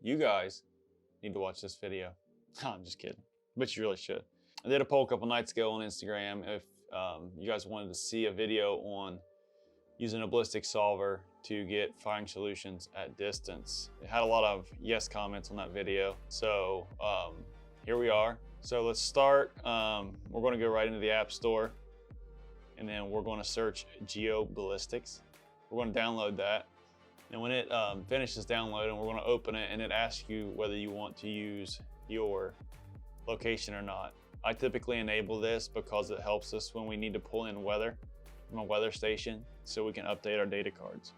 you guys need to watch this video. I'm just kidding, but you really should. I did a poll a couple nights ago on Instagram if you guys wanted to see a video on using a ballistic solver to get firing solutions at distance. It had a lot of yes comments on that video. So here we are. So let's start. We're going to go right into the App Store, and then we're going to search GeoBallistics. We're going to download that. And when it finishes downloading, we're going to open it, and it asks you whether you want to use your location or not. I typically enable this because it helps us when we need to pull in weather from a weather station so we can update our data cards.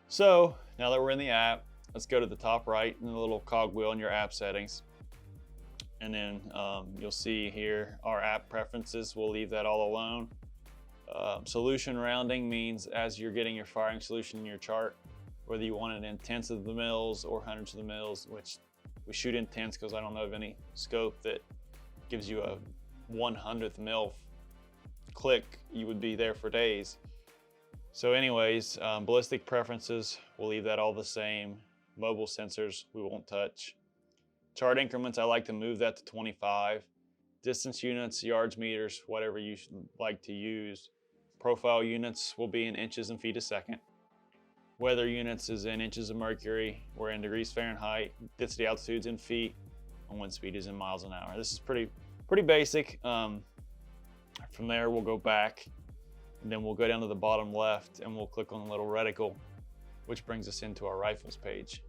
So now that we're in the app, let's go to the top right in the little cogwheel in your app settings. And then you'll see here our app preferences. We'll leave that all alone. Solution rounding means as you're getting your firing solution in your chart, whether you want it in tenths of the mils or hundreds of the mils, which we shoot in tenths because I don't know of any scope that gives you a 1/100th mil click. You would be there for days. So anyways, ballistic preferences, we'll leave that all the same. Mobile sensors, we won't touch. Chart increments, I like to move that to 25. Distance units, yards, meters, whatever you like to use. Profile units will be in inches and feet a second. Weather units is in inches of mercury. We're in degrees Fahrenheit. Density altitudes in feet. And wind speed is in miles an hour. This is pretty basic. From there, we'll go back, and then we'll go down to the bottom left, and we'll click on the little reticle, which brings us into our rifles page.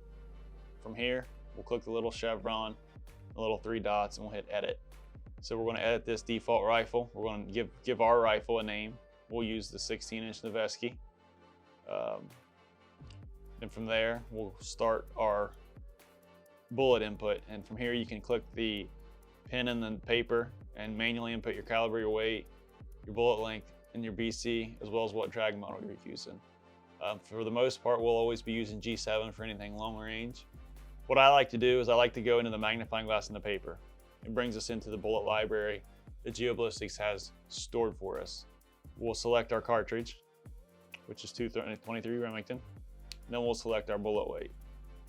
From here, we'll click the little chevron, the little 3 dots, and we'll hit edit. So we're going to edit this default rifle. We're going to give our rifle a name. We'll use the 16-inch Noveski. And from there, we'll start our bullet input. And from here, you can click the pen in the paper and manually input your caliber, your weight, your bullet length, and your BC, as well as what drag model you're using. For the most part, we'll always be using G7 for anything long range. What I like to do is I like to go into the magnifying glass in the paper. It brings us into the bullet library that GeoBallistics has stored for us. We'll select our cartridge, which is 223 Remington. Then we'll select our bullet weight.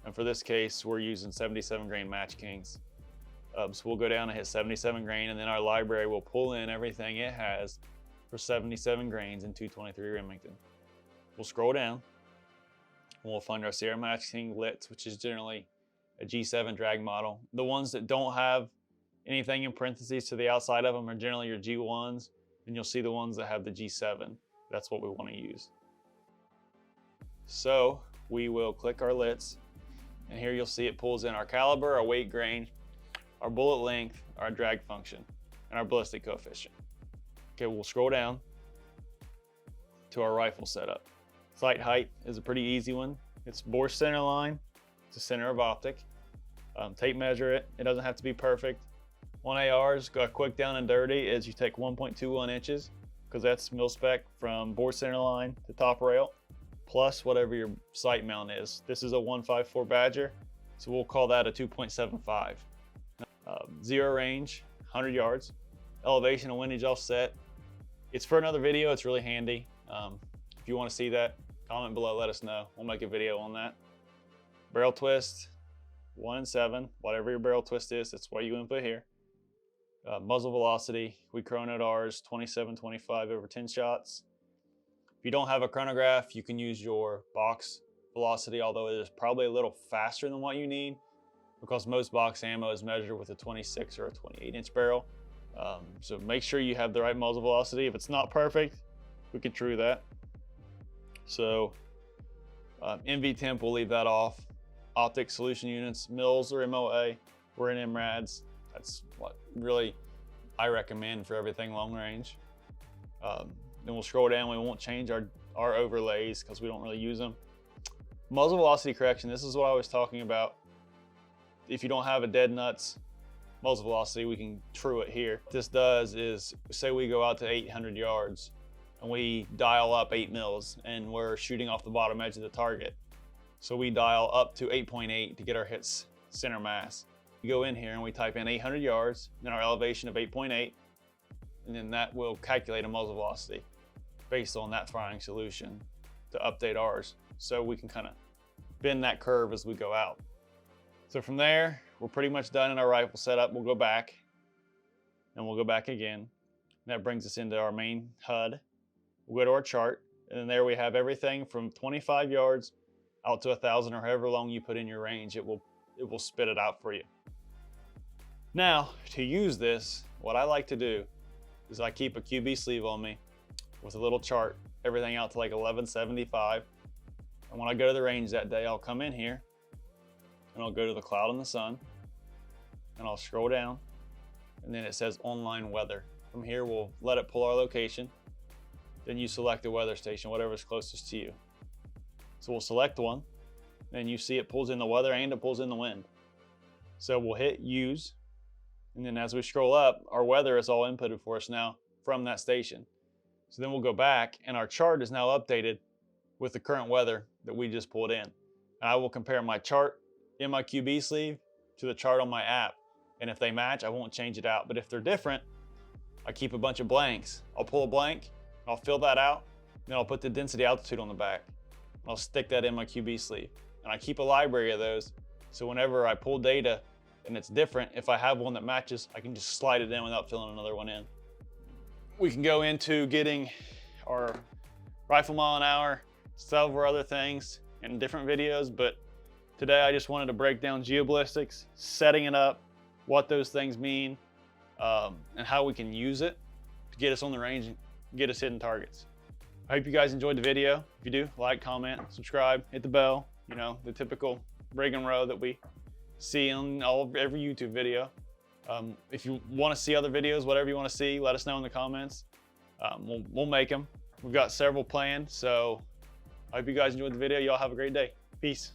And for this case, we're using 77 grain Match Kings. So we'll go down and hit 77 grain, and then our library will pull in everything it has for 77 grains in 223 Remington. We'll scroll down, and we'll find our Sierra Match King Litz, which is generally a G7 drag model. The ones that don't have anything in parentheses to the outside of them are generally your G1s, and you'll see the ones that have the G7. That's what we want to use. So we will click our Litz, and here you'll see it pulls in our caliber, our weight grain, our bullet length, our drag function, and our ballistic coefficient. Okay, we'll scroll down to our rifle setup. Sight height is a pretty easy one. It's bore center line, it's a center of optic. Tape measure it. It doesn't have to be perfect. On ARs, got quick down and dirty is you take 1.21 inches, because that's mil spec from bore center line to top rail, plus whatever your sight mount is. This is a 154 Badger, so we'll call that a 2.75. Zero range, 100 yards. Elevation and windage offset. It's for another video, it's really handy. If you want to see that, comment below, let us know. We'll make a video on that. Barrel twist, 1 and 7. Whatever your barrel twist is, that's what you input here. Muzzle velocity, we chronoed ours 27.25 over 10 shots. If you don't have a chronograph, you can use your box velocity, although it is probably a little faster than what you need because most box ammo is measured with a 26 or a 28-inch barrel. So make sure you have the right muzzle velocity. If it's not perfect, we can true that. So MV temp, we'll leave that off. Optic solution units, mils or MOA, we're in MRADs. That's what really I recommend for everything long range. Then we'll scroll down. We won't change our overlays because we don't really use them. Muzzle velocity correction, this is what I was talking about. If you don't have a dead nuts muzzle velocity, we can true it here. What this does is, say we go out to 800 yards and we dial up 8 mils and we're shooting off the bottom edge of the target. So we dial up to 8.8 to get our hits center mass. We go in here and we type in 800 yards, then our elevation of 8.8, and then that will calculate a muzzle velocity based on that firing solution to update ours. So we can kind of bend that curve as we go out. So from there, we're pretty much done in our rifle setup. We'll go back and we'll go back again. And that brings us into our main HUD. We'll go to our chart, and then there we have everything from 25 yards out to 1,000 or however long you put in your range. It will spit it out for you. Now, to use this, what I like to do is I keep a QB sleeve on me with a little chart, everything out to like 1175. And when I go to the range that day, I'll come in here and I'll go to the cloud and the sun, and I'll scroll down, and then it says online weather. From here, we'll let it pull our location. Then you select the weather station, whatever's closest to you. So we'll select one, and you see it pulls in the weather and it pulls in the wind. So we'll hit use, and then as we scroll up, our weather is all inputted for us now from that station. So then we'll go back, and our chart is now updated with the current weather that we just pulled in. And I will compare my chart in my QB sleeve to the chart on my app. And if they match, I won't change it out. But if they're different, I keep a bunch of blanks. I'll pull a blank, I'll fill that out, then I'll put the density altitude on the back. I'll stick that in my QB sleeve. And I keep a library of those, so whenever I pull data and it's different, if I have one that matches, I can just slide it in without filling another one in. We can go into getting our rifle mile an hour, several other things in different videos, but today I just wanted to break down GeoBallistics, setting it up, what those things mean, and how we can use it to get us on the range and get us hitting targets. I hope you guys enjoyed the video. If you do, like, comment, subscribe, hit the bell, you know, the typical rig and row that we see on every YouTube video. If you want to see other videos, whatever you want to see, let us know in the comments. We'll make them. We've got several planned, so I hope you guys enjoyed the video. Y'all have a great day. Peace.